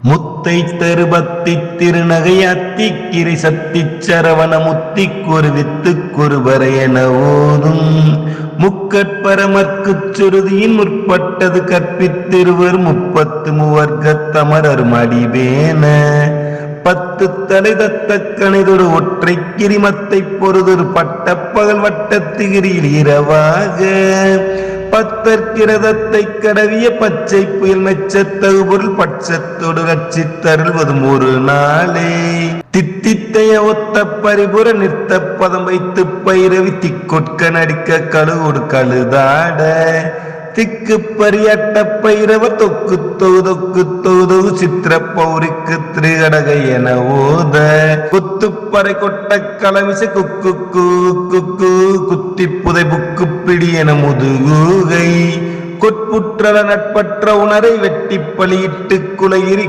முத்தை தருபத்தி திருநகை அத்திக்கிரி சத்திச் சரவண முத்திக்கொரு வித்துக்கொருவரை என ஓதும் முக்கட்பரமர்க்குச் சுருதியின் முற்பட்டது கற்பித்திருவர் 33 தமரர் மடிவேன 10 தலை தத்த கணிதொரு ஒற்றை கிரிமத்தை பொறுதொரு பட்டப்பகல் வட்டத்திகிரியில் இரவாக 10 கிரதத்தை கடவிய பச்சை புயல் மெச்சத்தகு பொருள் பட்சத்தோடு ரட்சித்தருள்வதும் ஒரு நாளே தித்தித்தைய ஒத்த பரிபுற நிறுத்த பதம் வைத்து பயிரவி திக்கொட்க நடிக்க கழுகொடு கழுதாட திக்கு பரியட்ட பைரவ தொக்கு தொகு சித்திர பௌரிக்கு திரிகடகை என ஓத குத்துப்பறை கொட்ட களவிச குக்கு குக்கு குத்தி புதை புக்கு பிடி என முதுகூகை கொட்புற்ற நட்பற்ற உணரை வெட்டி பலியிட்டு குலையிரி